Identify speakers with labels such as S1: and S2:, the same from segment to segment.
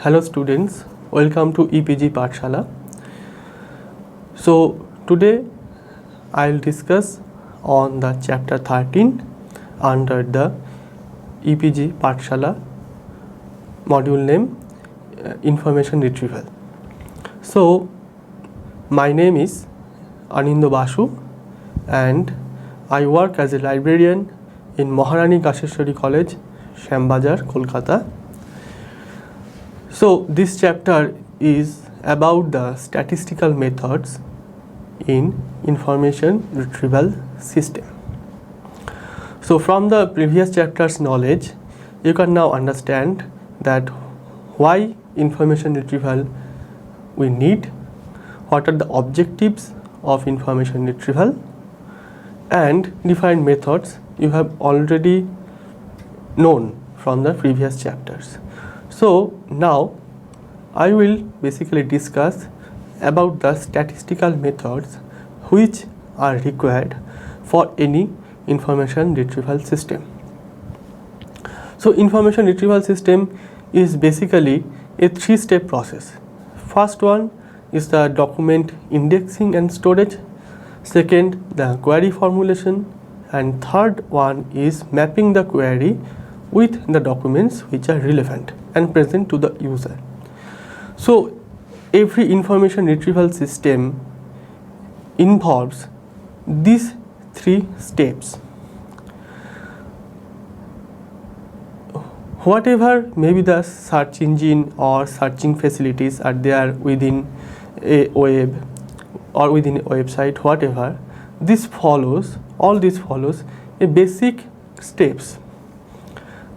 S1: Hello students, welcome to EPG Pathshala. So today I will discuss on the chapter 13 under the EPG Pathshala module name information retrieval. So my name is Anindo Basu and I work as a librarian in Maharani Kasheshwari College, Shambazar, Kolkata. So this chapter is about the statistical methods in information retrieval system. So from the previous chapter's knowledge, you can now understand that why information retrieval we need, what are the objectives of information retrieval, and different methods you have already known from the previous chapters. So now I will basically discuss about the statistical methods which are required for any information retrieval system. So information retrieval system is basically a three-step process. First one is the document indexing and storage, second the query formulation, and third one is mapping the query with the documents which are relevant and present to the user. So every information retrieval system involves these three steps. Whatever maybe the search engine or searching facilities are there within a web or within a website, whatever, all this follows a basic steps,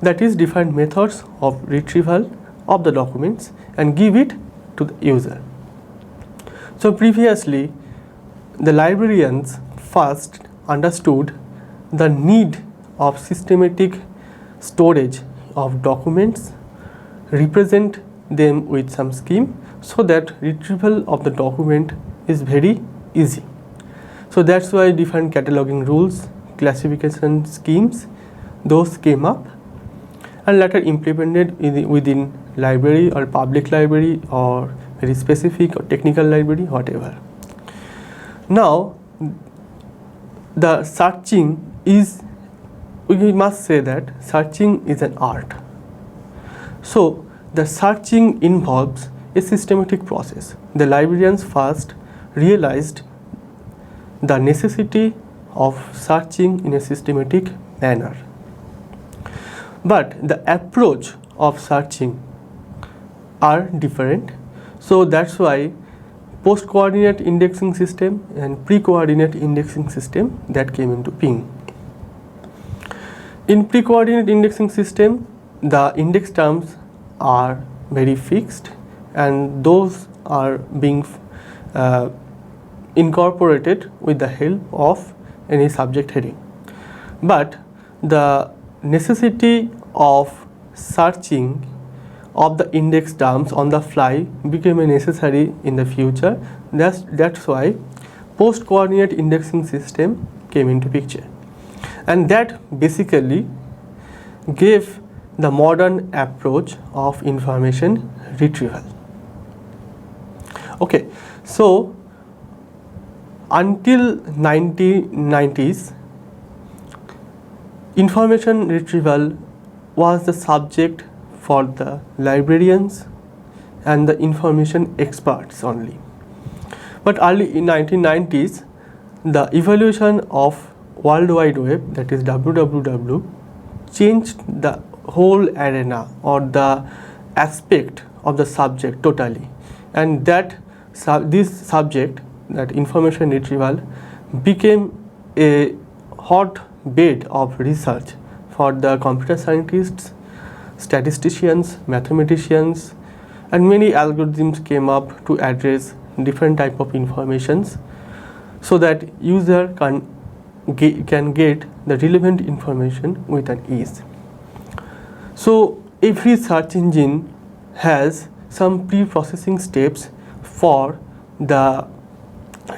S1: that is different methods of retrieval of the documents and give it to the user. So previously the librarians first understood the need of systematic storage of documents, represent them with some scheme so that retrieval of the document is very easy. So that's why different cataloging rules, classification schemes, those came up and later implemented within library or public library or very specific or technical library, whatever. Now the searching is, we must say that searching is an art. So the searching involves a systematic process. The librarians first realized the necessity of searching in a systematic manner. But the approach of searching are different. So that's why post-coordinate indexing system and pre-coordinate indexing system that came into being. In pre-coordinate indexing system, the index terms are very fixed and those are being incorporated with the help of any subject heading. But the necessity of searching of the index terms on the fly became necessary in the future. That's why post-coordinate indexing system came into picture, and that basically gave the modern approach of information retrieval. Okay, so until 1990s, information retrieval was the subject for the librarians and the information experts only. But early in 1990s, the evolution of World Wide Web, that is WWW, changed the whole arena or the aspect of the subject totally, and that this subject, that information retrieval, became a hotbed of research for the computer scientists, statisticians, mathematicians, and many algorithms came up to address different type of informations so that user can get the relevant information with an ease. So every search engine has some pre-processing steps for the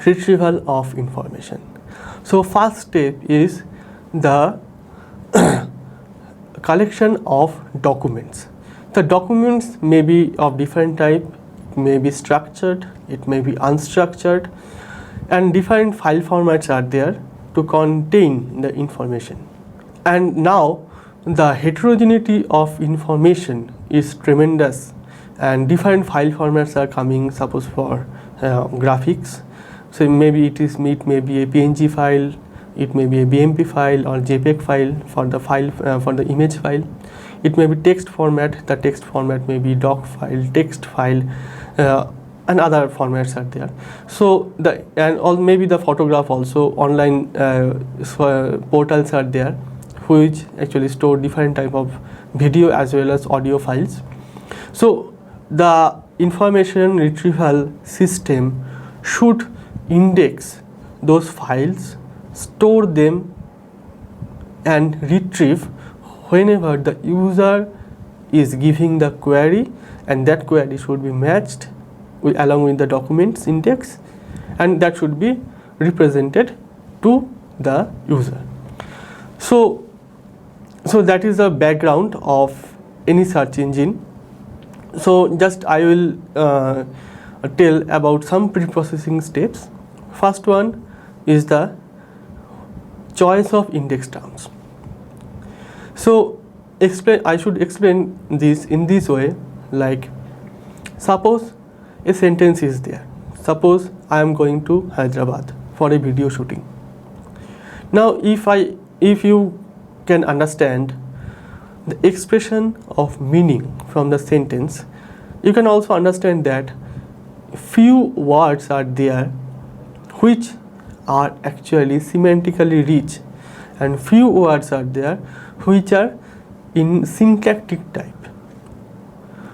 S1: retrieval of information. So first step is the collection of documents. The documents may be of different type, it may be structured, it may be unstructured, and different file formats are there to contain the information. And now the heterogeneity of information is tremendous, and different file formats are coming, suppose for graphics. So maybe it may be a PNG file, it may be a BMP file or JPEG file for the image file. It may be text format, the text format may be doc file, text file, and other formats are there. So maybe the photograph also, online portals are there which actually store different type of video as well as audio files. So the information retrieval system should index those files, store them, and retrieve whenever the user is giving the query, and that query should be matched along with the documents index, and that should be represented to the user. So that is the background of any search engine. So just I will tell about some pre-processing steps. First one is the choice of index terms. So I should explain this in this way, like suppose a sentence is there. Suppose I am going to Hyderabad for a video shooting. Now if you can understand the expression of meaning from the sentence, you can also understand that few words are there which are actually semantically rich, and few words are there which are in syntactic type.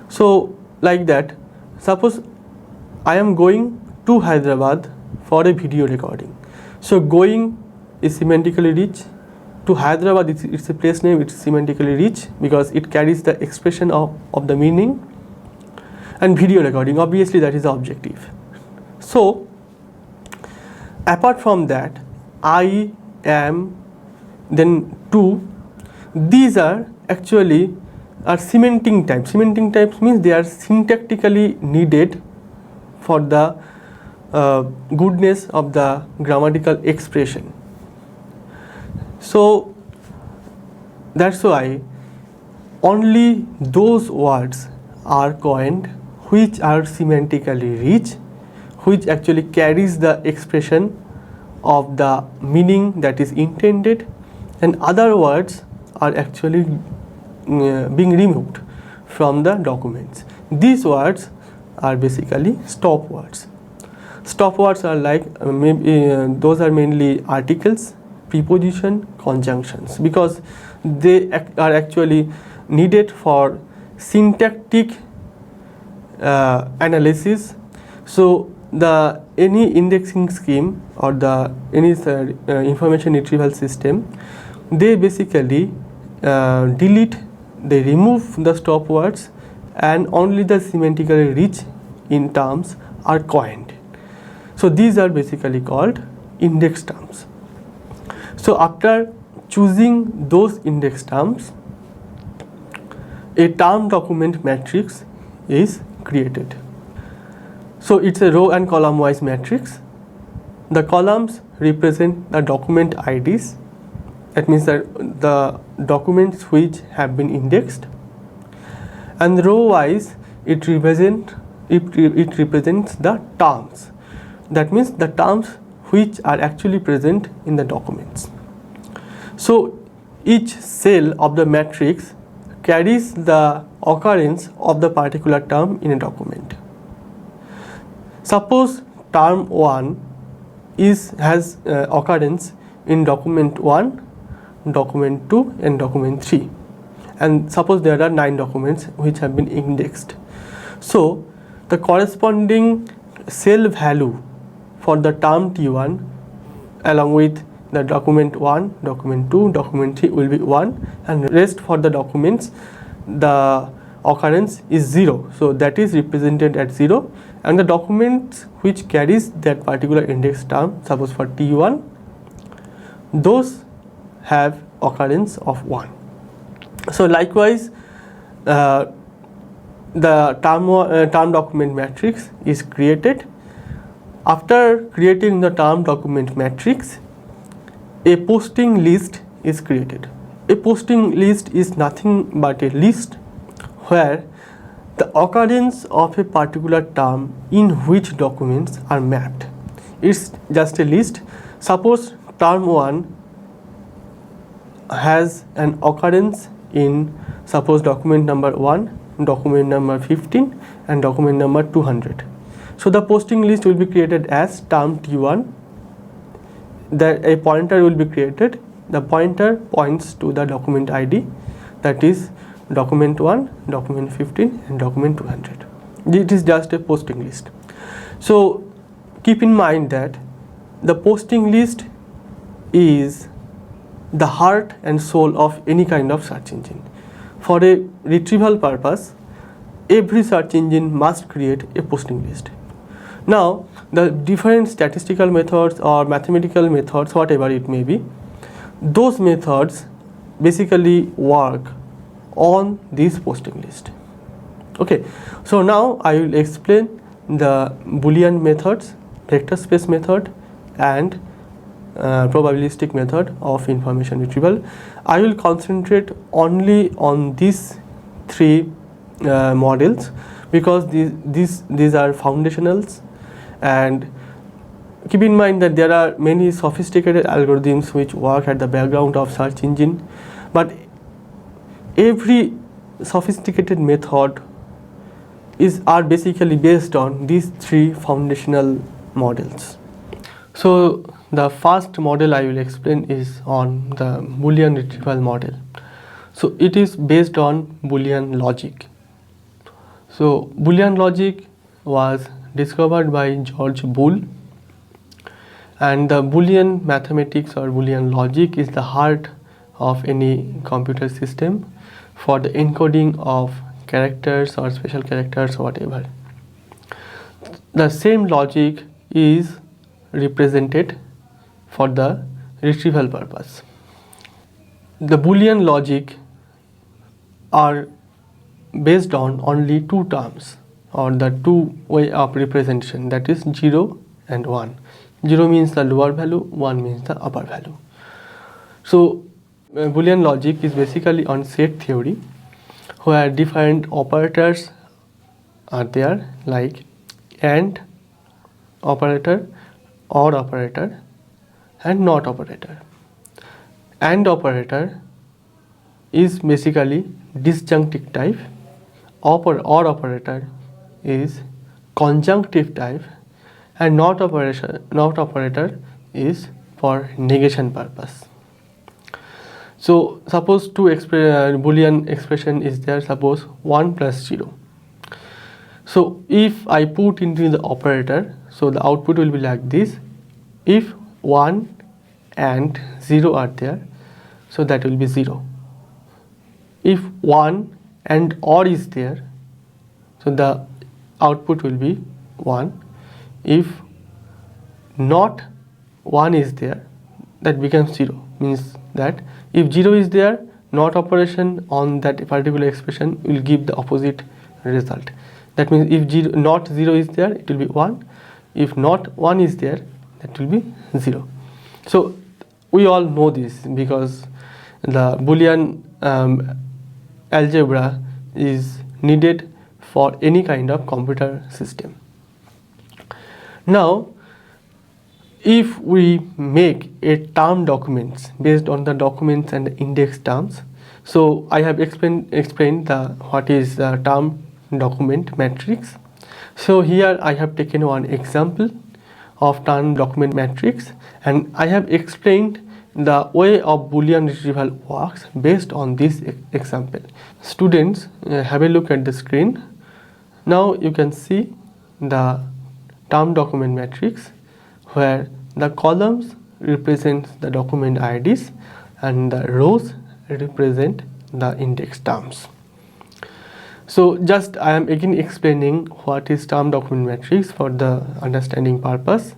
S1: So like that, suppose I am going to Hyderabad for a video recording. So going is semantically rich. To Hyderabad, it's a place name, it's semantically rich because it carries the expression of the meaning. And video recording, obviously that is the objective. So apart from that, I am, then to, these are actually semantic types. Semantic types means they are syntactically needed for the goodness of the grammatical expression. So that's why only those words are coined which are semantically rich, which actually carries the expression of the meaning that is intended, and other words are actually being removed from the documents. These words are basically stop words. Stop words are like those are mainly articles, preposition, conjunctions, because they are actually needed for syntactic analysis. So any indexing scheme or any information retrieval system, they basically they remove the stop words, and only the semantically rich in terms are coined. So these are basically called index terms. So after choosing those index terms, a term document matrix is created. So it's a row and column wise matrix. The columns represent the document IDs, that means that the documents which have been indexed, and row wise it represents the terms, that means the terms which are actually present in the documents. So each cell of the matrix carries the occurrence of the particular term in a document. Suppose term 1 has occurrence in document 1, document 2 and document 3, and suppose there are 9 documents which have been indexed. So the corresponding cell value for the term T1 along with the document 1, document 2, document 3 will be 1, and rest for the documents the occurrence is 0, so that is represented at 0, and the documents which carries that particular index term, suppose for T1, those have occurrence of 1. So likewise the term document matrix is created. After creating the term document matrix, a posting list is created. A posting list is nothing but a list where the occurrence of a particular term in which documents are mapped. It's just a list. Suppose term 1 has an occurrence in, suppose, document number 1, document number 15 and document number 200. So the posting list will be created as term T1. A pointer will be created. The pointer points to the document ID, that is document 1, document 15 and document 200. It is just a posting list. So keep in mind that the posting list is the heart and soul of any kind of search engine. For a retrieval purpose, every search engine must create a posting list. Now, the different statistical methods or mathematical methods, whatever it may be, those methods basically work on this posting list. Okay, so now I will explain the Boolean methods, vector space method and probabilistic method of information retrieval. I will concentrate only on these three models because these are foundationals, and keep in mind that there are many sophisticated algorithms which work at the background of search engine, but every sophisticated method are basically based on these three foundational models. So the first model I will explain is on the Boolean retrieval model. So it is based on Boolean logic. So Boolean logic was discovered by George Boole, and the Boolean mathematics or Boolean logic is the heart of any computer system for the encoding of characters or special characters or whatever. The same logic is represented for the retrieval purpose. The Boolean logic are based on only two terms or the two way of representation, that is 0 and 1. 0 means the lower value, 1 means the upper value. So Boolean logic is basically on set theory where different operators are there like AND operator, OR operator and NOT operator. AND operator is basically disjunctive type, OR operator is conjunctive type, and NOT operator is for negation purpose. So suppose two Boolean expression is there, suppose 1 plus 0. So if I put into the operator, so the output will be like this. If 1 and 0 are there, so that will be 0. If 1 and OR is there, so the output will be 1. If not 1 is there, that becomes 0, means that if 0 is there, NOT operation on that particular expression will give the opposite result. That means if not 0 is there, it will be 1. If not 1 is there, that will be 0. So we all know this because the Boolean algebra is needed for any kind of computer system. Now, if we make a term documents based on the documents and the index terms, so I have explained what is the term document matrix. So here I have taken one example of term document matrix, and I have explained the way of Boolean retrieval works based on this example. Students, have a look at the screen. Now you can see the term document matrix where the columns represent the document IDs and the rows represent the index terms. So just I am again explaining what is term document matrix for the understanding purpose.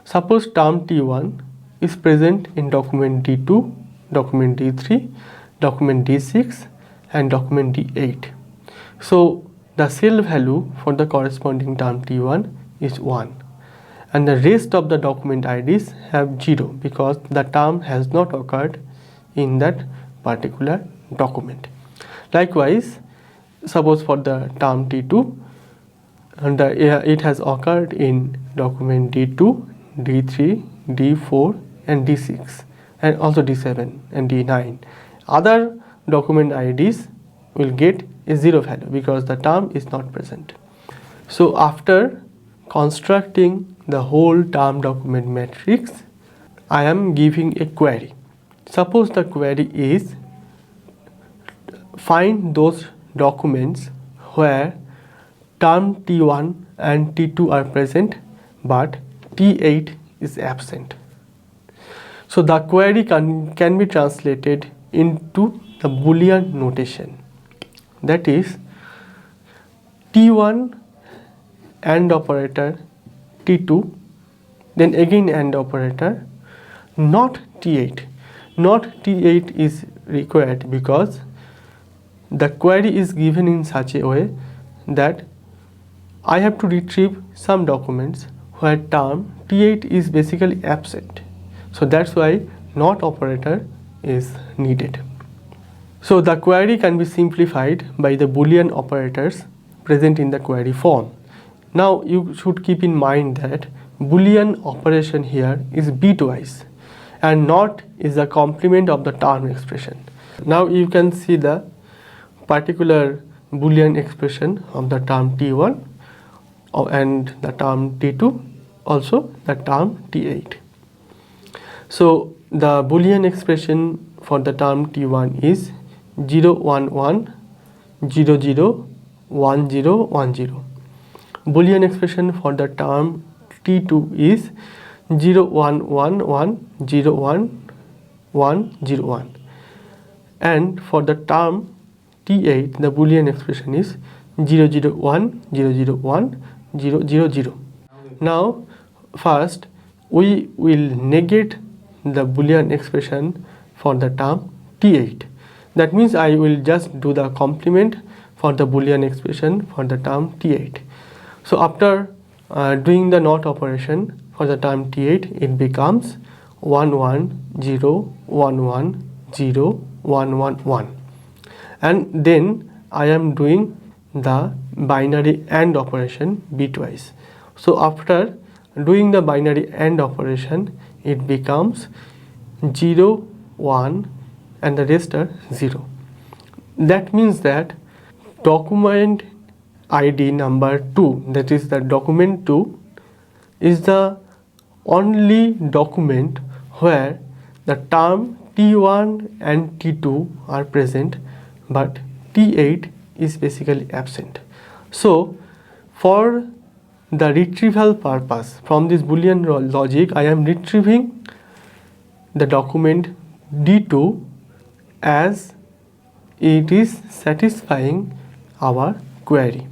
S1: Suppose term T1 is present in document D2, document D3, document D6 and document D8. So the cell value for the corresponding term T1 is 1, and the rest of the document IDs have 0 because the term has not occurred in that particular document. Likewise, suppose for the term T2, and it has occurred in document D2, D3, D4 and D6, and also D7 and D9. Other document IDs will get a 0 value because the term is not present. So after constructing the whole term document matrix, I am giving a query. Suppose the query is find those documents where term T1 and T2 are present but T8 is absent. So the query can be translated into the Boolean notation, that is T1 AND operator T2, then again AND operator, not T8. Not T8 is required because the query is given in such a way that I have to retrieve some documents where term T8 is basically absent. So that's why not operator is needed. So the query can be simplified by the Boolean operators present in the query form. Now you should keep in mind that Boolean operation here is bitwise and not is a complement of the term expression. Now you can see the particular Boolean expression of the term T1 and the term T2, also the term T8. So the Boolean expression for the term T1 is 0 1 1 0 0 1 0 1 0. Boolean expression for the term T2 is 0 1 1 1 0 1 1 0 1, and for the term T8 the Boolean expression is 0 0 1 0 0 1 0 0 0. Now first we will negate the Boolean expression for the term T8. That means I will just do the complement for the Boolean expression for the term T8. So after doing the NOT operation for the term T8, it becomes 1 1 0 1 1 0 1 1 1, and then I am doing the binary AND operation bitwise. So after doing the binary AND operation, it becomes 0 1 and the rest are 0. That means that document ID number 2, that is the document 2, is the only document where the term T1 and T2 are present but T8 is basically absent. So for the retrieval purpose from this Boolean logic, I am retrieving the document D2 as it is satisfying our query.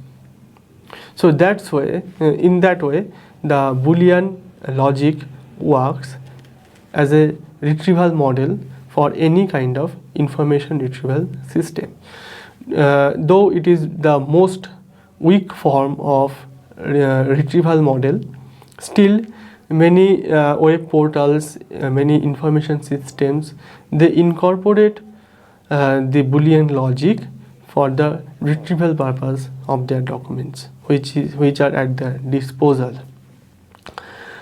S1: So that's why in that way the Boolean logic works as a retrieval model for any kind of information retrieval system. Though it is the most weak form of retrieval model, still many web portals, many information systems, they incorporate the Boolean logic for the retrieval purpose of their documents, which are at their disposal.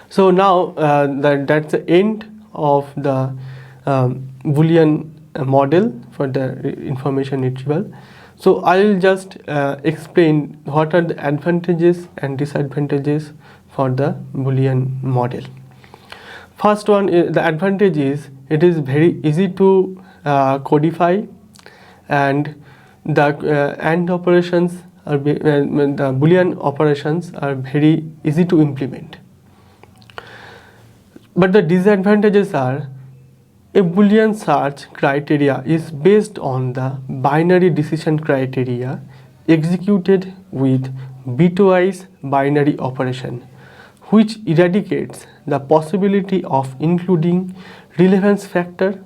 S1: So now that's the end of the Boolean model for the information retrieval. So I will just explain what are the advantages and disadvantages for the Boolean model. First one, the advantage is it is very easy to codify, and the AND operations are the Boolean operations are very easy to implement. But the disadvantages are a Boolean search criteria is based on the binary decision criteria executed with bitwise binary operation, which eradicates the possibility of including relevance factor.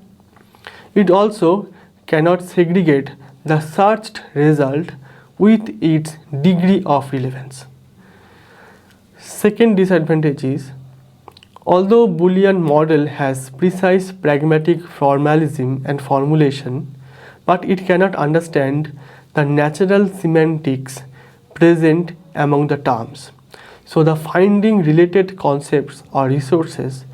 S1: It also cannot segregate the searched result with its degree of relevance. Second disadvantage is, although Boolean model has precise pragmatic formalism and formulation, but it cannot understand the natural semantics present among the terms. So the finding related concepts or resources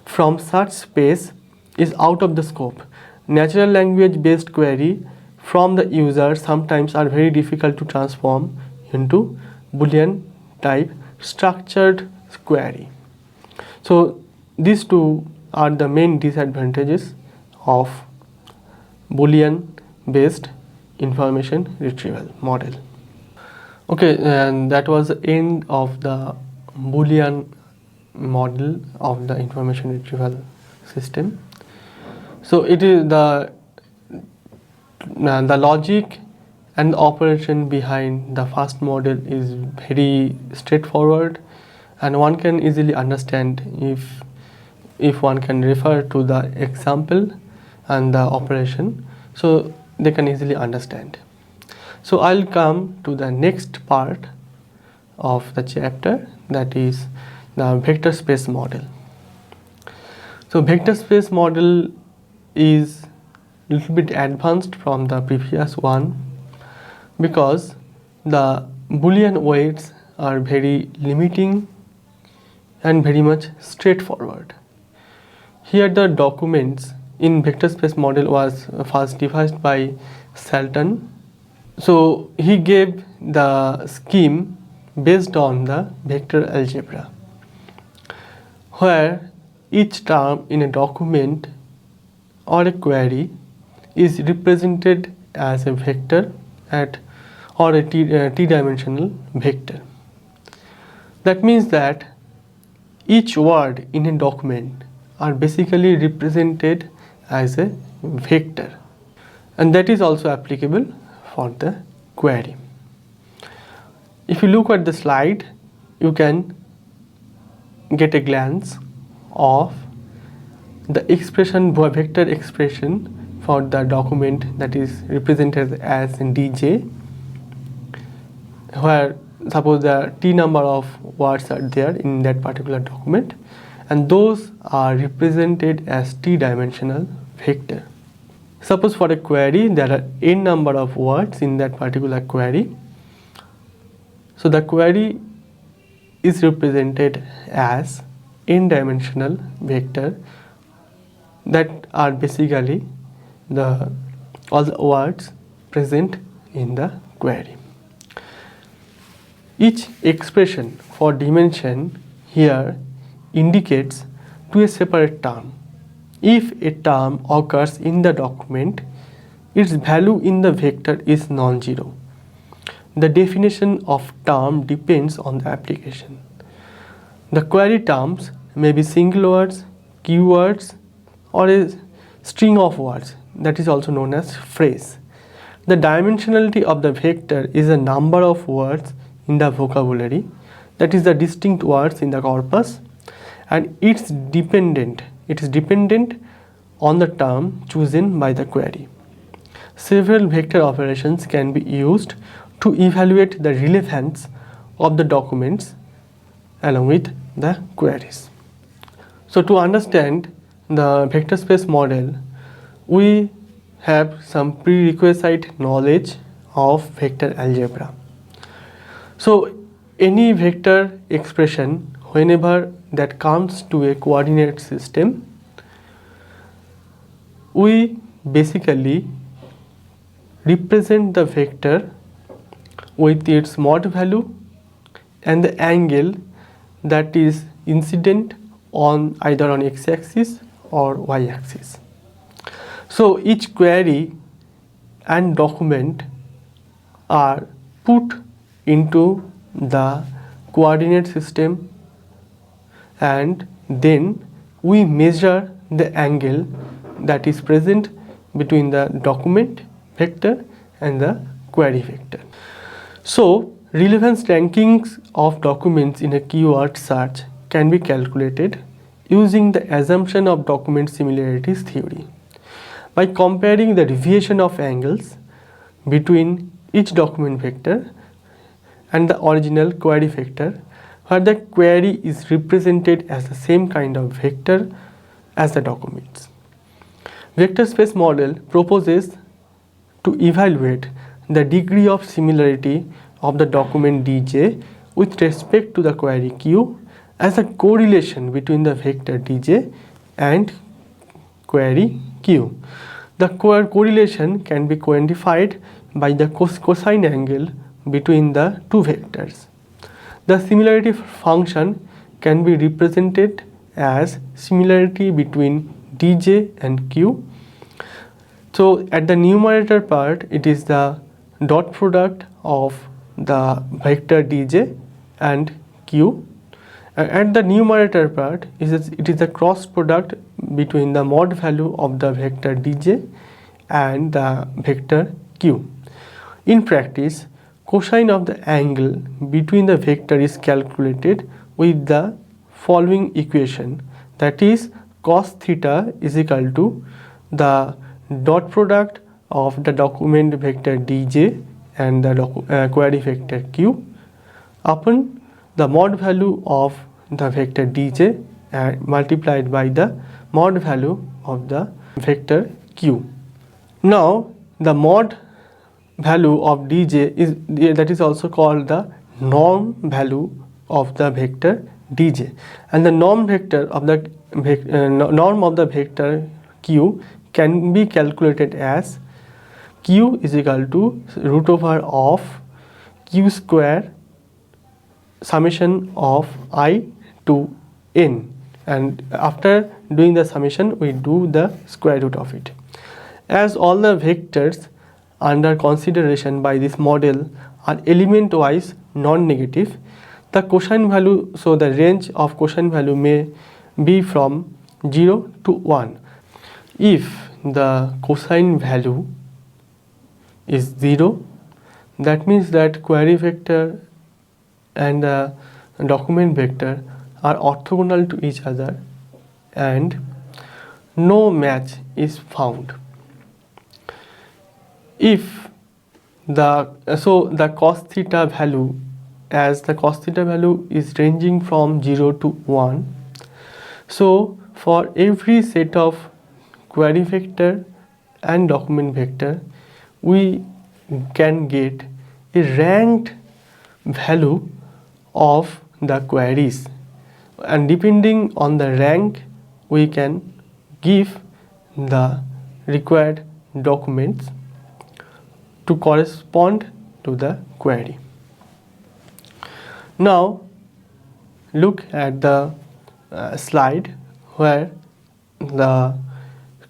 S1: from such space is out of the scope. Natural language based query from the user sometimes are very difficult to transform into Boolean type structured query. So these two are the main disadvantages of Boolean based information retrieval model. Okay, and that was the end of the Boolean model of the information retrieval system. So it is the logic and the operation behind the first model is very straightforward, and one can easily understand if one can refer to the example and the operation, so they can easily understand. So I'll come to the next part of the chapter, that is the vector space model. So vector space model is a little bit advanced from the previous one because the Boolean weights are very limiting and very much straightforward. Here the documents in vector space model was first devised by Salton. So he gave the scheme based on the vector algebra, where each term in a document or a query is represented as a vector or a t-dimensional vector. That means that each word in a document are basically represented as a vector, and that is also applicable for the query. If you look at the slide, you can get a glance of the expression, vector expression for the document that is represented as dj, where suppose the t number of words are there in that particular document, and those are represented as t-dimensional vector. Suppose for a query there are n number of words in that particular query, so the query is represented as n-dimensional vector that are basically all the words present in the query. Each expression for dimension here indicates to a separate term. If a term occurs in the document, its value in the vector is non-zero. The definition of term depends on the application. The query terms may be single words, keywords, or a string of words, that is also known as phrase. The dimensionality of the vector is the number of words in the vocabulary, that is the distinct words in the corpus, and it is dependent on the term chosen by the query. Several vector operations can be used to evaluate the relevance of the documents along with the queries. So to understand the vector space model, we have some prerequisite knowledge of vector algebra. So any vector expression, whenever that comes to a coordinate system, we basically represent the vector with its mod value and the angle that is incident on either on x-axis or y-axis. So each query and document are put into the coordinate system, and then we measure the angle that is present between the document vector and the query vector. So relevance rankings of documents in a keyword search can be calculated using the assumption of document similarities theory by comparing the deviation of angles between each document vector and the original query vector, where the query is represented as the same kind of vector as the documents. Vector space model proposes to evaluate the degree of similarity of the document dj with respect to the query q as a correlation between the vector dj and query q. The correlation can be quantified by the cosine angle between the two vectors. The similarity function can be represented as similarity between dj and q. So at the numerator part, it is the dot product of the vector dj and q. At the numerator part, it is the cross product between the mod value of the vector dj and the vector q. In practice, cosine of the angle between the vector is calculated with the following equation, that is cos theta is equal to the dot product of the document vector dj and the query vector q upon the mod value of the vector dj multiplied by the mod value of the vector q. Now the mod value of dj is that is also called the norm value of the vector dj, and the norm vector of the norm of the vector q can be calculated as q is equal to root over of q square summation of I to n, and after doing the summation we do the square root of it. As all the vectors under consideration by this model are element wise non-negative, the cosine value, so the range of cosine value may be from 0 to 1. If the cosine value is 0, that means that query vector and the document vector are orthogonal to each other and no match is found. If the cos theta value, as the cos theta value is ranging from 0 to 1, so for every set of query vector and document vector we can get a ranked value of the queries, and depending on the rank we can give the required documents to correspond to the query. Now look at the slide where the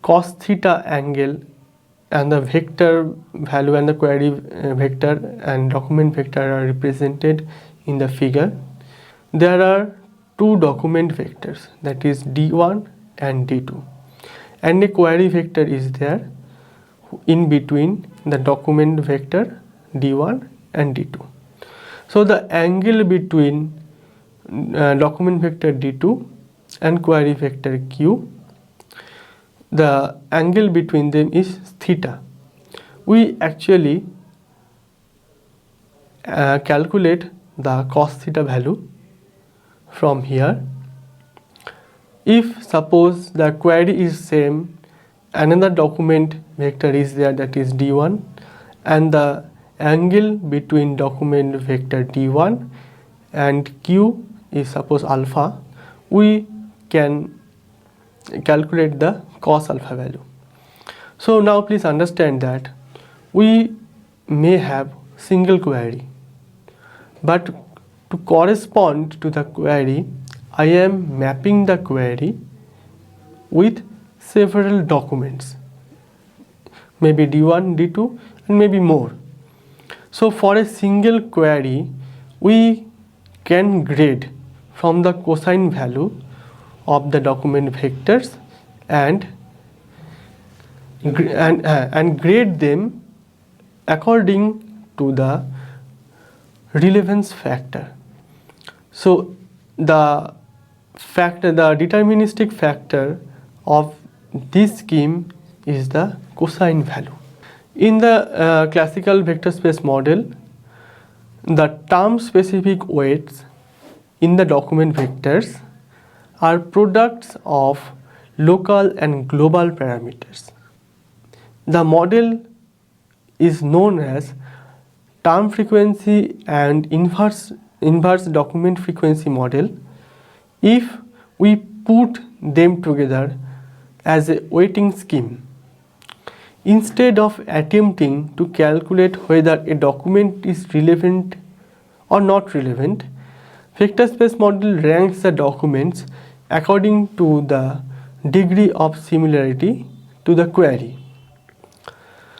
S1: cos theta angle and the vector value and the query vector and document vector are represented in the figure. There are two document vectors, that is d1 and d2, and a query vector is there in between the document vector d1 and d2. So the angle between document vector d2 and query vector q, the angle between them is theta. We actually calculate the cos theta value from here. If suppose the query is same, another document vector is there, that is d1, and the angle between document vector d1 and q is suppose alpha, we can calculate the cos alpha value. So now please understand that we may have single query, but to correspond to the query I am mapping the query with several documents, maybe d1, d2 and maybe more. So for a single query we can grade from the cosine value of the document vectors and grade them according to the relevance factor. So the deterministic factor of this scheme is the cosine value. In the classical vector space model, the term specific weights in the document vectors are products of local and global parameters. The model is known as term frequency and inverse document frequency model if we put them together as a weighting scheme. Instead of attempting to calculate whether a document is relevant or not relevant, vector space model ranks the documents according to the degree of similarity to the query.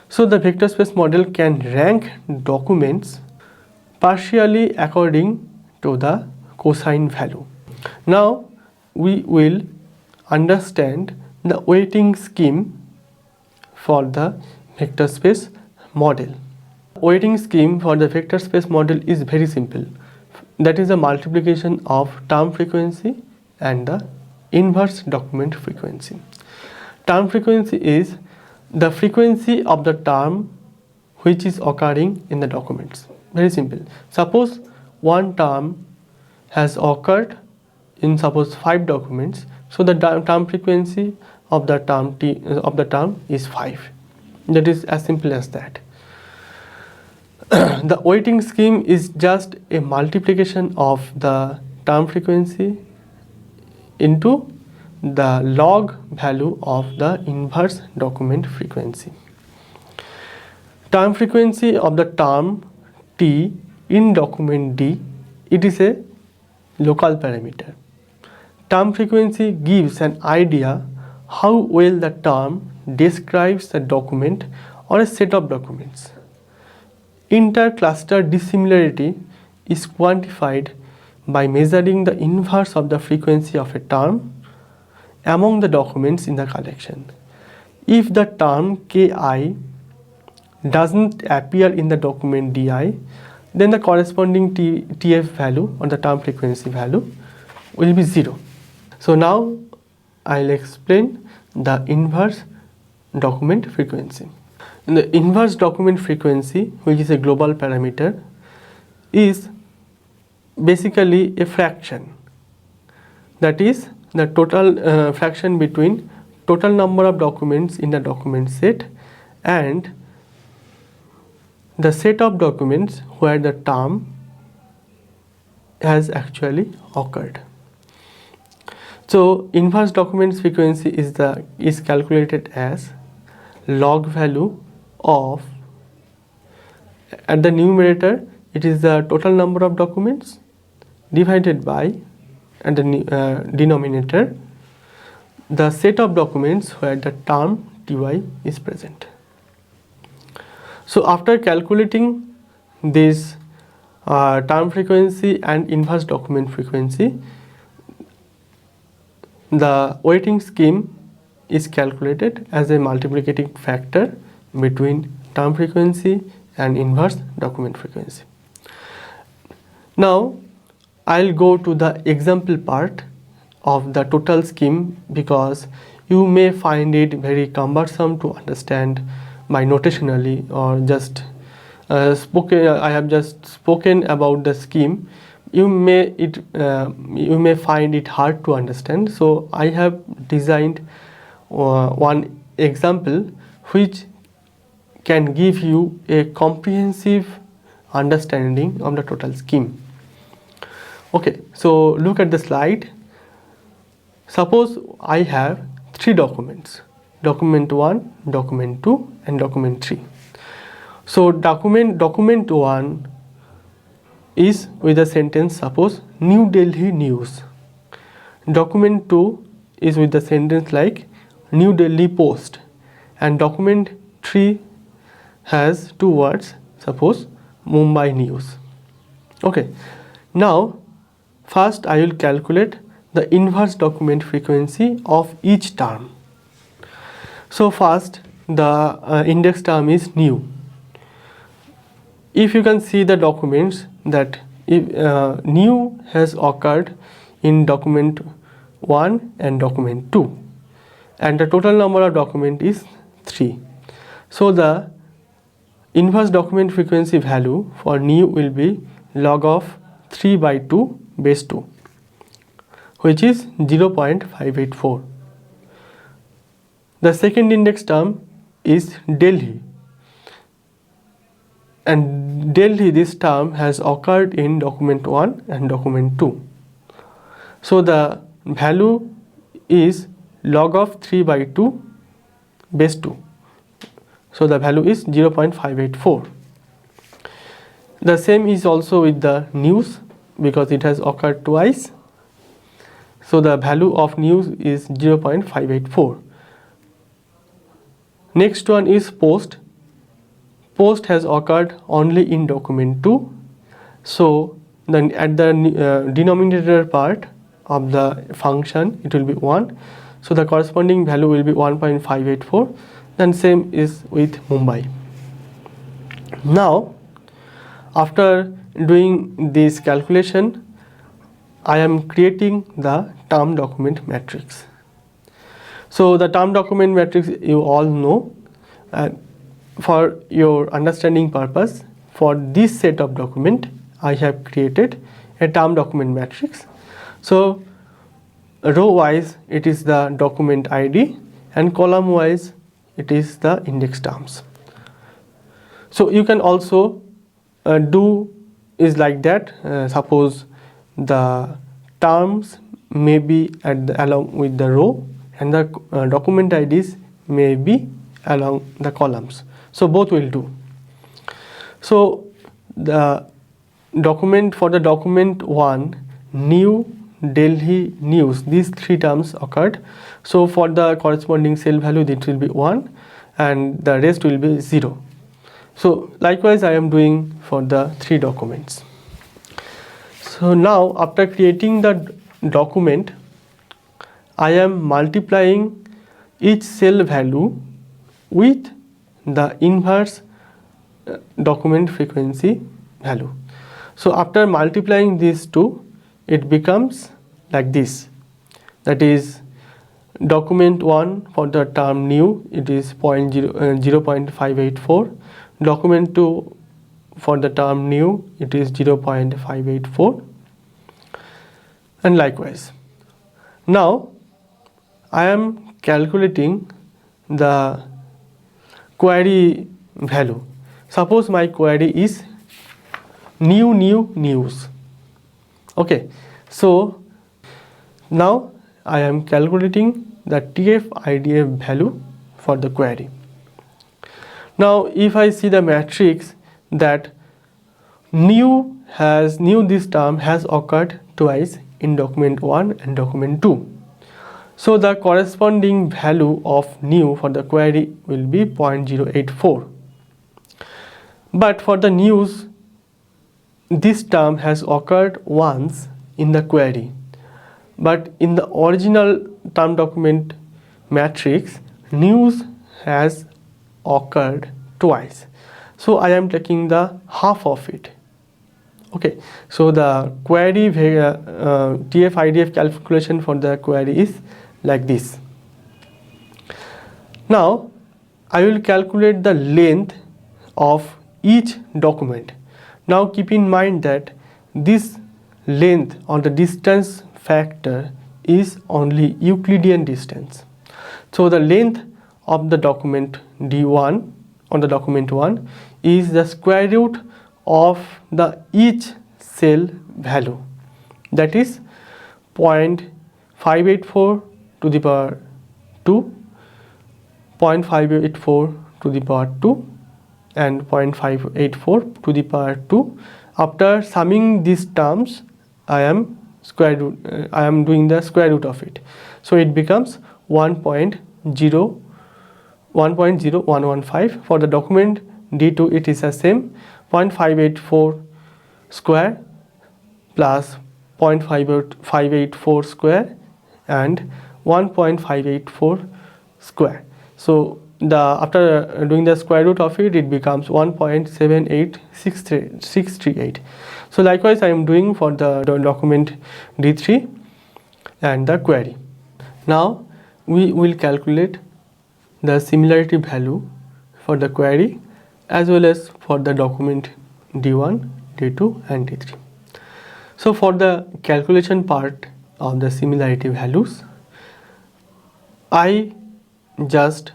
S1: So the vector space model can rank documents partially according to the cosine value. Now we will understand the weighting scheme for the vector space model. Weighting scheme for the vector space model is very simple. That is a multiplication of term frequency and the inverse document frequency. Term frequency is the frequency of the term which is occurring in the documents. Very simple. Suppose one term has occurred in suppose 5 documents, so the term frequency of the term is 5. That is as simple as that. The weighting scheme is just a multiplication of the term frequency into the log value of the inverse document frequency. Term frequency of the term T in document D, it is a local parameter. Term frequency gives an idea how well the term describes the document or a set of documents. Inter-cluster dissimilarity is quantified by measuring the inverse of the frequency of a term among the documents in the collection. If the term Ki doesn't appear in the document Di, then the corresponding TF value or the term frequency value will be 0. So now I'll explain the inverse document frequency. And the inverse document frequency, which is a global parameter, is basically a fraction. That is the total fraction between total number of documents in the document set and the set of documents where the term has actually occurred. So inverse document frequency is calculated as log value of, at the numerator it is the total number of documents divided by, at the denominator, the set of documents where the term Ty is present. So after calculating this term frequency and inverse document frequency, the weighting scheme is calculated as a multiplicating factor between term frequency and inverse document frequency. Now I'll go to the example part of the total scheme because you may find it very cumbersome to understand by notationally or just I have just spoken about the scheme. You may find it hard to understand. So I have designed one example which can give you a comprehensive understanding of the total scheme. Okay, so look at the slide. Suppose I have 3 documents, document 1, document 2 and document 3. So document 1 is with the sentence suppose New Delhi News. Document 2 is with the sentence like New Delhi Post, and document 3 has 2 words, suppose Mumbai News. Okay, now first I will calculate the inverse document frequency of each term. So first the index term is new. If you can see the documents that if new has occurred in document 1 and document 2 and the total number of document is 3. So the inverse document frequency value for new will be log of 3 by 2 base 2, which is 0.584. The second index term is Delhi, and Delhi, this term has occurred in document 1 and document 2. So the value is log of 3 by 2 base 2. So the value is 0.584. The same is also with the news, because it has occurred twice. So the value of news is 0.584. Next one is post. Post has occurred only in document 2. So then at the denominator part of the function, it will be 1. So the corresponding value will be 1.584. Then same is with Mumbai. Now, after doing this calculation, I am creating the term document matrix. So the term document matrix you all know. For your understanding purpose, for this set of document, I have created a term document matrix. So row wise it is the document ID, and column wise it is the index terms. So you can also do is like that. Suppose the terms may be along with the row, and the document IDs may be along the columns. So both will do. So the document, for the document 1, new, Delhi, news, these 3 terms occurred. So for the corresponding cell value, it will be 1 and the rest will be 0. So likewise I am doing for the 3 documents. So now after creating the document, I am multiplying each cell value with the inverse document frequency value. So after multiplying these two, it becomes like this. That is, document 1 for the term new, it is 0.584. Document 2 for the term new, it is 0.584, and likewise. Now I am calculating the query value. Suppose my query is new news. Okay, so now I am calculating the TF-IDF value for the query. Now if I see the matrix that new this term has occurred twice in document 1 and document 2. So the corresponding value of new for the query will be 0.084. But for the news, this term has occurred once in the query. But in the original term document matrix, news has occurred twice. So I am taking the half of it. Okay, so the query TF-IDF calculation for the query is like this. Now I will calculate the length of each document. Now keep in mind that this length or the distance factor is only Euclidean distance. So the length of the document D1 on the document 1 is the square root of the each cell value, that is 0.584 to the power 2, 0.584 to the power 2, and 0.584 to the power 2. After summing these terms, I am doing the square root of it. So it becomes 1.0115. For the document D2, it is the same, 0.584 square plus 0.584 square and 1.584 square. So after doing the square root of it, it becomes 1.78638. So likewise I am doing for the document D3 and the query. Now we will calculate the similarity value for the query as well as for the document D1, D2 and D3. So for the calculation part of the similarity values, I just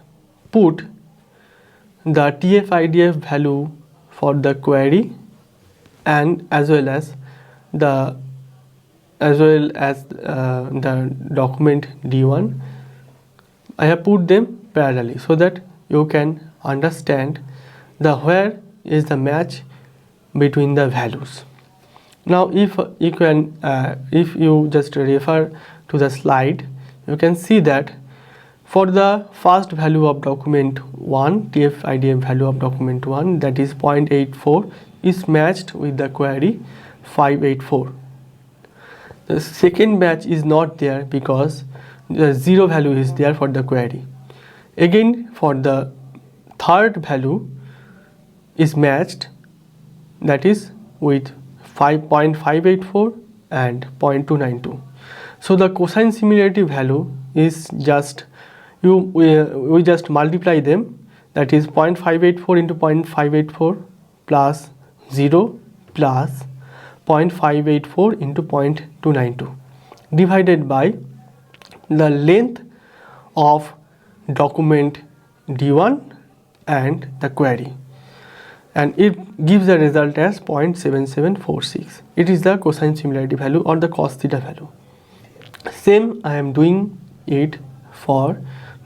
S1: put the TF-IDF value for the query and as well as the document D1. I have put them parallelly so that you can understand where is the match between the values. Now if you just refer to the slide, you can see that for the first value of document 1, TF-IDF value of document 1, that is 0.84, is matched with the query 584. The second match is not there because the 0 value is there for the query. Again, for the third value is matched, that is with 5.584 and 0.292. So the cosine similarity value is just we just multiply them, that is 0.584 into 0.584 plus 0 plus 0.584 into 0.292 divided by the length of document D1 and the query, and it gives the result as 0.7746. It is the cosine similarity value or the cos theta value. Same I am doing it for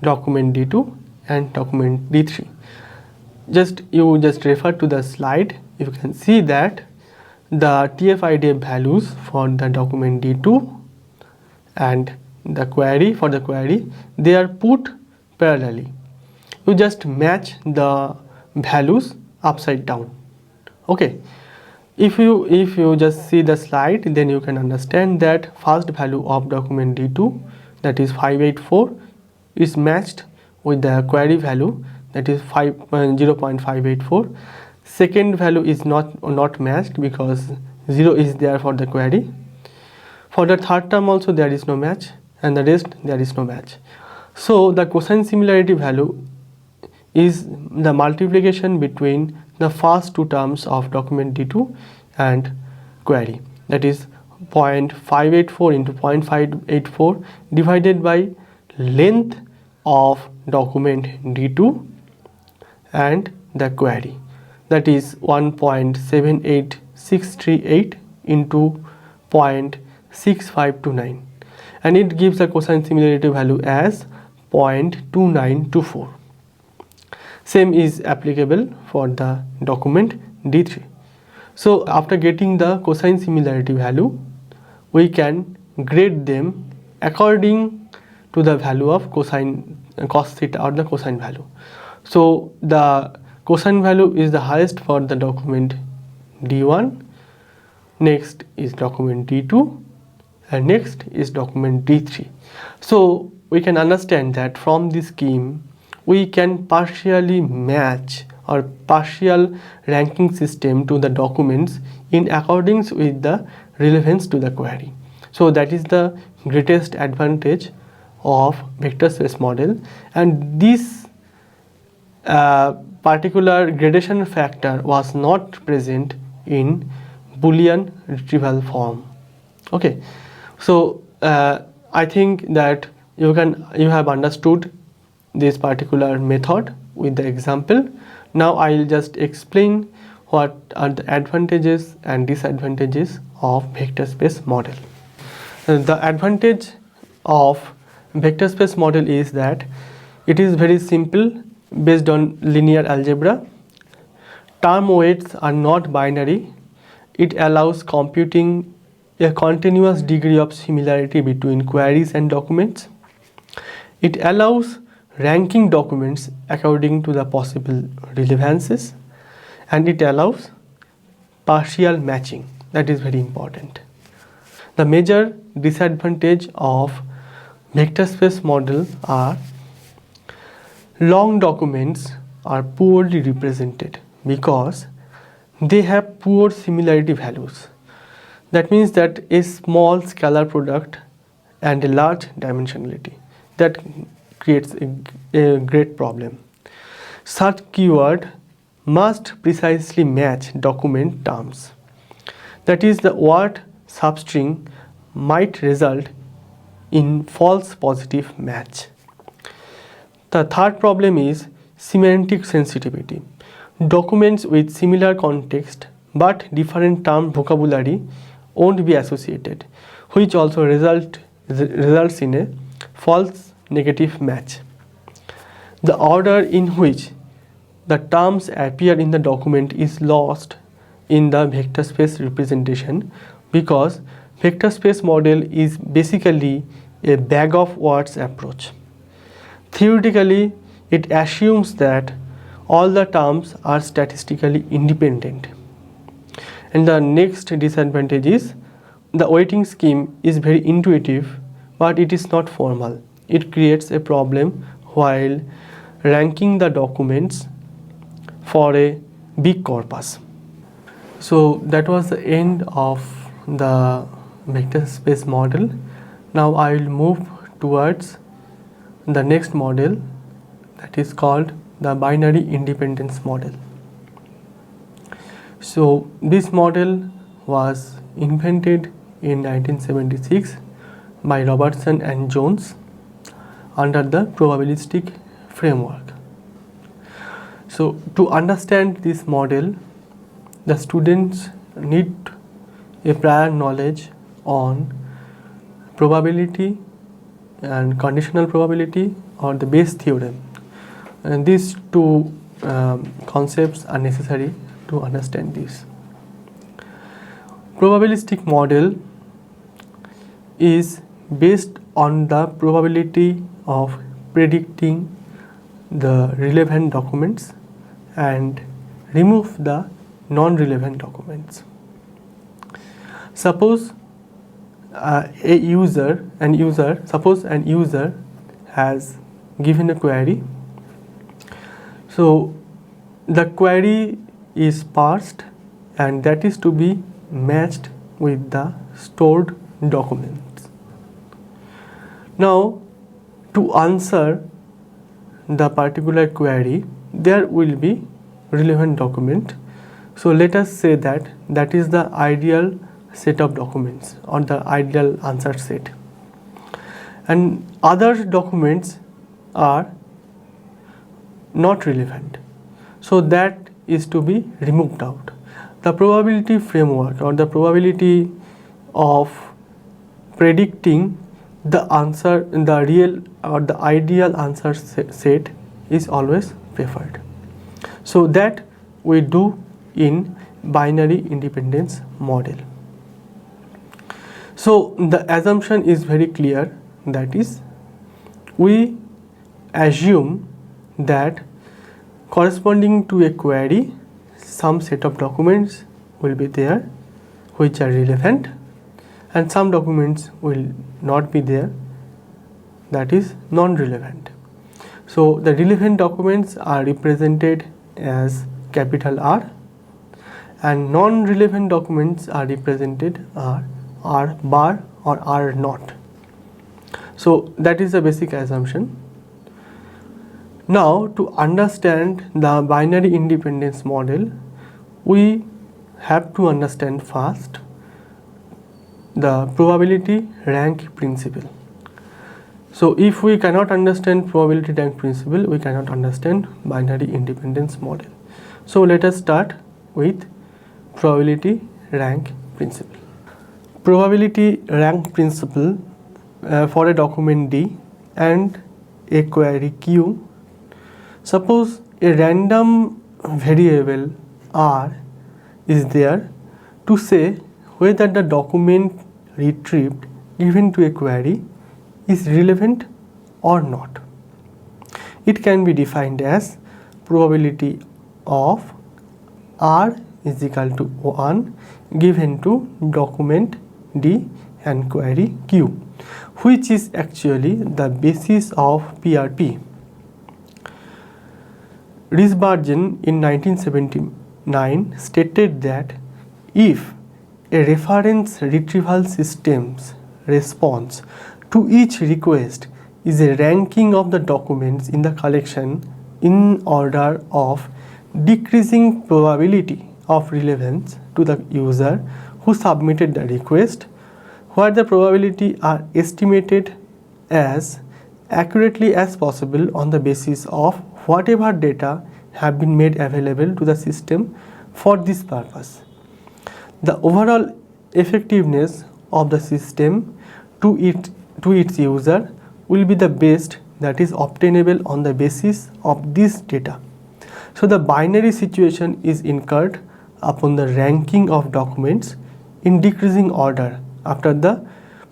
S1: document D2 and document D3. You just refer to the slide. You can see that the TF-IDF values for the document D2 and the query they are put parallelly. You just match the values upside down. Okay, if you just see the slide, then you can understand that first value of document D2, that is 584, is matched with the query value, that is 0.584. Second value is not matched because 0 is there for the query. For the third term also there is no match, and the rest there is no match. So the cosine similarity value is the multiplication between the first two terms of document D2 and query, that is 0.584 into 0.584 divided by length of document D2 and the query, that is 1.78638 into 0.6529, and it gives a cosine similarity value as 0.2924. Same is applicable for the document D3. So after getting the cosine similarity value, we can grade them according to the value of cos theta or the cosine value. So the cosine value is the highest for the document D1, next is document D2, and next is document D3. So we can understand that from this scheme we can partially match or partial ranking system to the documents in accordance with the relevance to the query. So that is the greatest advantage of vector space model, and this particular gradation factor was not present in Boolean retrieval form. Okay, so I think that you have understood this particular method with the example. Now I will just explain what are the advantages and disadvantages of vector space model. The advantage of vector space model is that it is very simple, based on linear algebra. Term weights are not binary. It allows computing a continuous degree of similarity between queries and documents. It allows ranking documents according to the possible relevances, and it allows partial matching. That is very important. The major disadvantage of vector space model are long documents are poorly represented because they have poor similarity values. That means that a small scalar product and a large dimensionality, that creates a great problem. Such keyword must precisely match document terms. That is, the word substring might result in false positive match. The third problem is semantic sensitivity. Documents with similar context but different term vocabulary won't be associated, which also results in a false negative match. The order in which the terms appear in the document is lost in the vector space representation, because vector space model is basically a bag of words approach. Theoretically, it assumes that all the terms are statistically independent. And the next disadvantage is the weighting scheme is very intuitive, but it is not formal. It creates a problem while ranking the documents for a big corpus. So that was the end of the vector space model. Now I will move towards the next model, that is called the binary independence model. So this model was invented in 1976 by Robertson and Jones under the probabilistic framework. So to understand this model, the students need a prior knowledge on probability and conditional probability or the Bayes theorem. And these two concepts are necessary to understand this. Probabilistic model is based on the probability of predicting the relevant documents and remove the non-relevant documents. Suppose an user has given a query. So the query is parsed and that is to be matched with the stored documents. Now to answer the particular query, there will be relevant document. So let us say that that is the ideal set of documents or the ideal answer set, and other documents are not relevant, so that is to be removed out. The probability framework or the probability of predicting the answer in the real or the ideal answer set is always preferred. So that we do in binary independence model. So the assumption is very clear, that is, we assume that corresponding to a query, some set of documents will be there which are relevant and some documents will not be there, that is non-relevant. So the relevant documents are represented as capital R and non-relevant documents are represented as R bar or R naught. So that is the basic assumption. Now to understand the binary independence model, we have to understand first the probability rank principle. So if we cannot understand probability rank principle, we cannot understand binary independence model. So let us start with probability rank principle. Probability rank principle for a document D and a query Q. Suppose a random variable R is there to say whether the document retrieved given to a query is relevant or not. It can be defined as probability of R is equal to 1 given to document D and query Q, which is actually the basis of PRP. Risbergen in 1979 stated that if a reference retrieval system's response to each request is a ranking of the documents in the collection in order of decreasing probability of relevance to the user who submitted the request, where the probability are estimated as accurately as possible on the basis of whatever data have been made available to the system for this purpose. The overall effectiveness of the system to its user will be the best that is obtainable on the basis of this data. So the binary situation is incurred upon the ranking of documents in decreasing order after the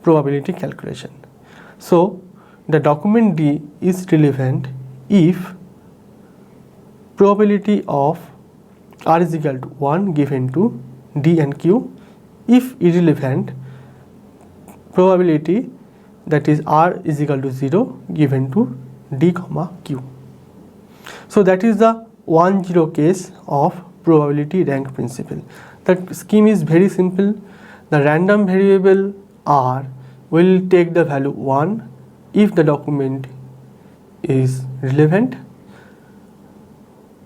S1: probability calculation. So the document D is relevant if probability of R is equal to 1 given to D and Q. If irrelevant, probability that is R is equal to 0 given to D comma Q. So that is the 1-0 case of probability rank principle. The scheme is very simple. The random variable R will take the value 1 if the document is relevant,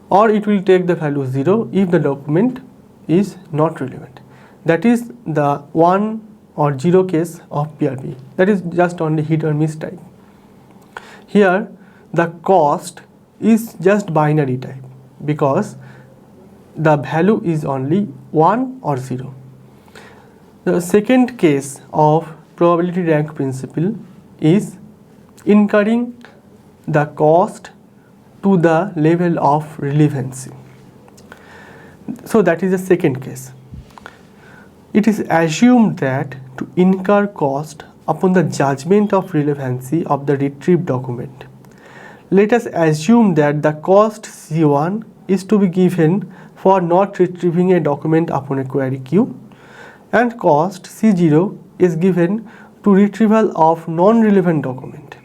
S1: or it will take the value 0 if the document is not relevant. That is the 1 or 0 case of PRP. That is just only hit or miss type. Here the cost is just binary type because the value is only 1 or 0. The second case of probability rank principle is incurring the cost to the level of relevancy. So that is the second case. It is assumed that to incur cost upon the judgment of relevancy of the retrieved document. Let us assume that the cost C1 is to be given for not retrieving a document upon a query queue, and cost C0 is given to retrieval of non-relevant document.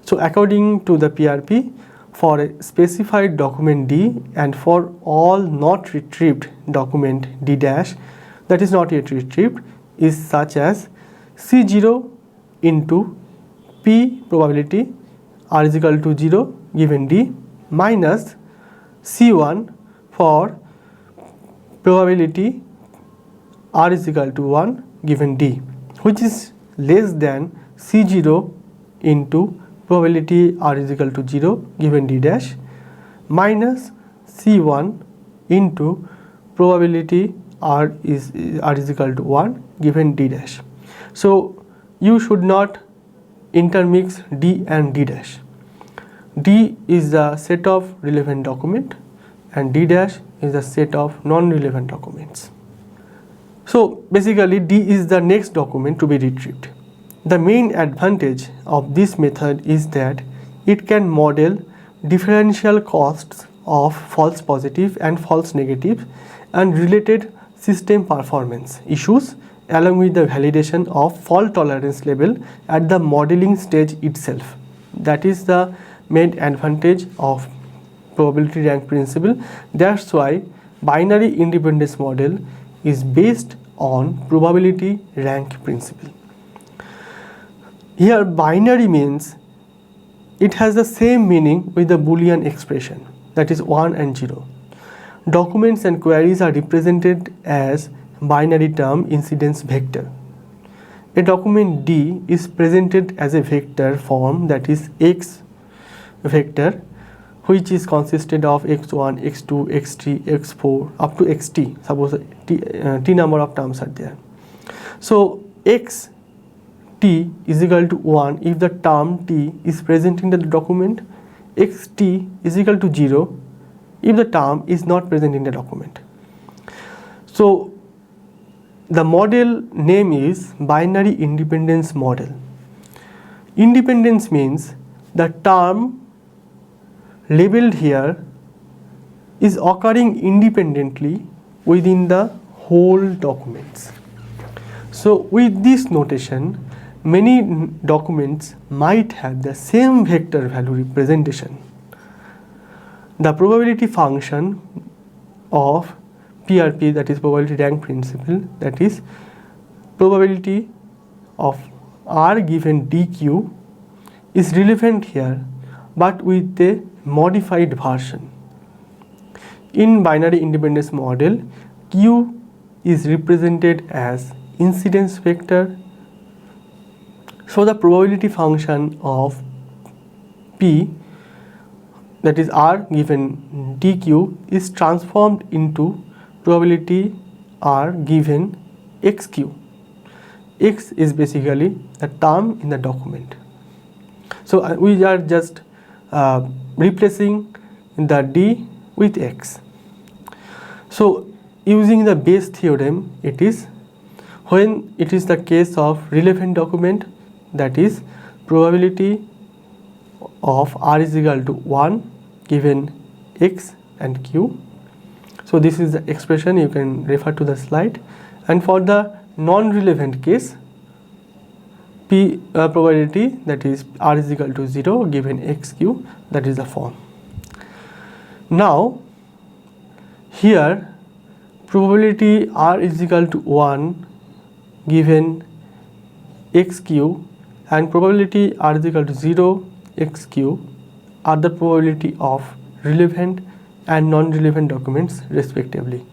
S1: So according to the PRP, for a specified document D and for all not retrieved document D dash that is not yet retrieved is such as C0 into P probability R is equal to 0 given D minus C1 for probability R is equal to 1 given D, which is less than C0 into probability R is equal to 0 given D dash minus C1 into probability R is equal to 1 given D dash. So you should not intermix D and D dash. D is the set of relevant document and D dash is the set of non-relevant documents. So basically D is the next document to be retrieved. The main advantage of this method is that it can model differential costs of false positive and false negative and related system performance issues along with the validation of fault tolerance level at the modeling stage itself. That is the main advantage of probability rank principle. That's why binary independence model is based on probability rank principle. Here binary means it has the same meaning with the Boolean expression, that is 1 and 0. Documents and queries are represented as binary term incidence vector. A document D is presented as a vector form, that is X vector, which is consisted of x1, x2, x3, x4 up to xt. Suppose t number of terms are there. So x t is equal to 1 if the term t is present in the document, xt is equal to 0 if the term is not present in the document. So the model name is binary independence model. Independence means the term labeled here is occurring independently within the whole documents. So with this notation, many documents might have the same vector value representation. The probability function of PRP, that is probability rank principle, that is probability of R given DQ is relevant here but with a modified version. In binary independence model, Q is represented as incidence vector. So the probability function of P, that is R given dq, is transformed into probability R given xq. X is basically the term in the document. So we are just replacing the D with X. So using the Bayes theorem, it is when it is the case of relevant document, that is probability of R is equal to 1 given X and Q. So this is the expression, you can refer to the slide. And for the non-relevant case, P probability, that is R is equal to 0 given XQ, that is the form. Now here probability R is equal to 1 given XQ and probability R is equal to 0 XQ are the probability of relevant and non-relevant documents respectively.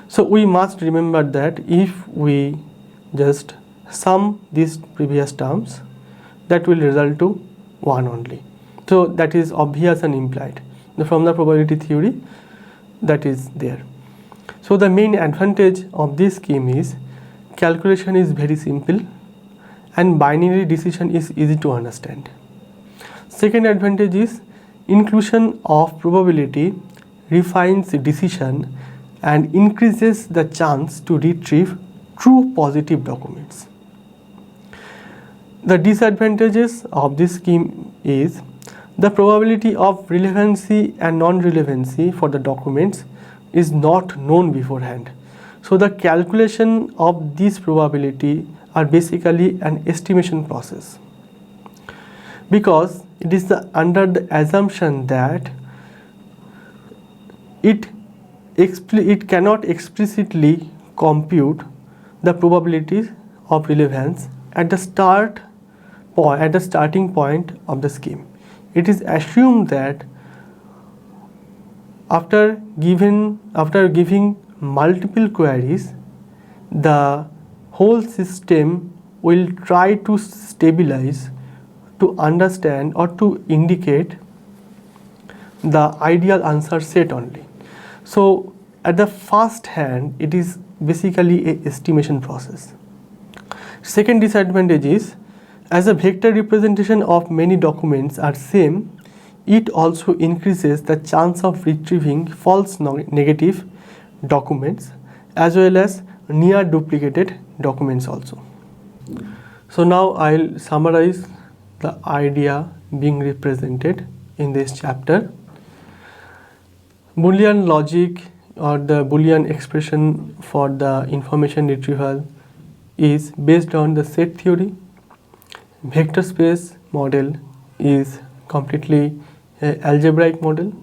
S1: So we must remember that if we just sum these previous terms, that will result to 1 only. So that is obvious and implied. From the probability theory, that is there. So the main advantage of this scheme is calculation is very simple and binary decision is easy to understand. Second advantage is inclusion of probability refines decision and increases the chance to retrieve true positive documents. The disadvantages of this scheme is the probability of relevancy and non-relevancy for the documents is not known beforehand. So the calculation of this probability are basically an estimation process, because it is under the assumption that it cannot explicitly compute the probabilities of relevance at the starting point of the scheme. It is assumed that after giving multiple queries, the whole system will try to stabilize, to understand or to indicate the ideal answer set only. So at the first hand, it is basically a estimation process. Second disadvantage is, as a vector representation of many documents are same, it also increases the chance of retrieving false negative documents as well as near duplicated documents also. So now I'll summarize the idea being represented in this chapter. Boolean logic or the Boolean expression for the information retrieval is based on the set theory. Vector space model is completely an algebraic model,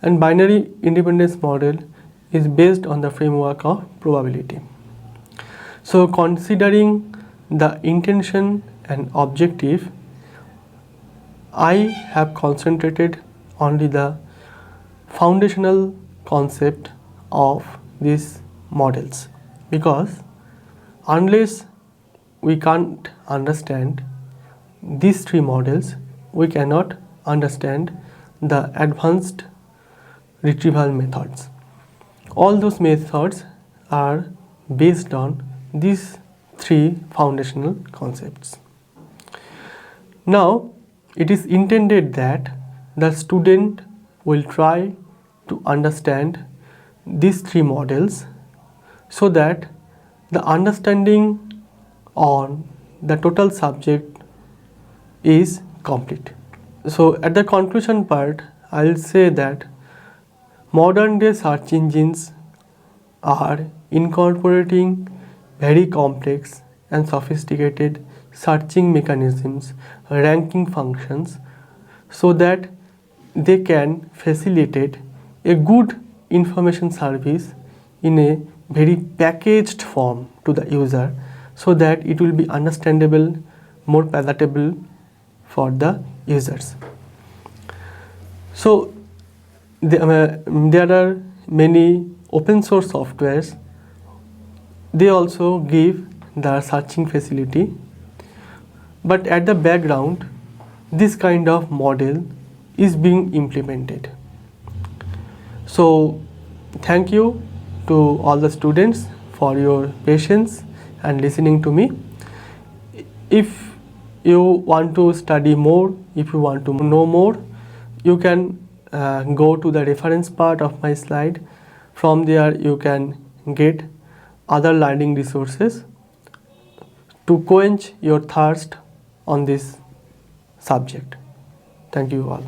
S1: and binary independence model is based on the framework of probability. So considering the intention and objective, I have concentrated only the foundational concept of these models, because unless we can't understand these three models, we cannot understand the advanced retrieval methods. All those methods are based on these three foundational concepts. Now, it is intended that the student will try to understand these three models so that the understanding on the total subject is complete. So at the conclusion part, I'll say that modern day search engines are incorporating very complex and sophisticated searching mechanisms, ranking functions, so that they can facilitate a good information service in a very packaged form to the user, so that it will be understandable, more palatable for the users. So there are many open source softwares, they also give the searching facility, but at the background this kind of model is being implemented. So thank you to all the students for your patience and listening to me. If you want to study more, if you want to know more, you can go to the reference part of my slide. From there you can get other learning resources to quench your thirst on this subject. Thank you all.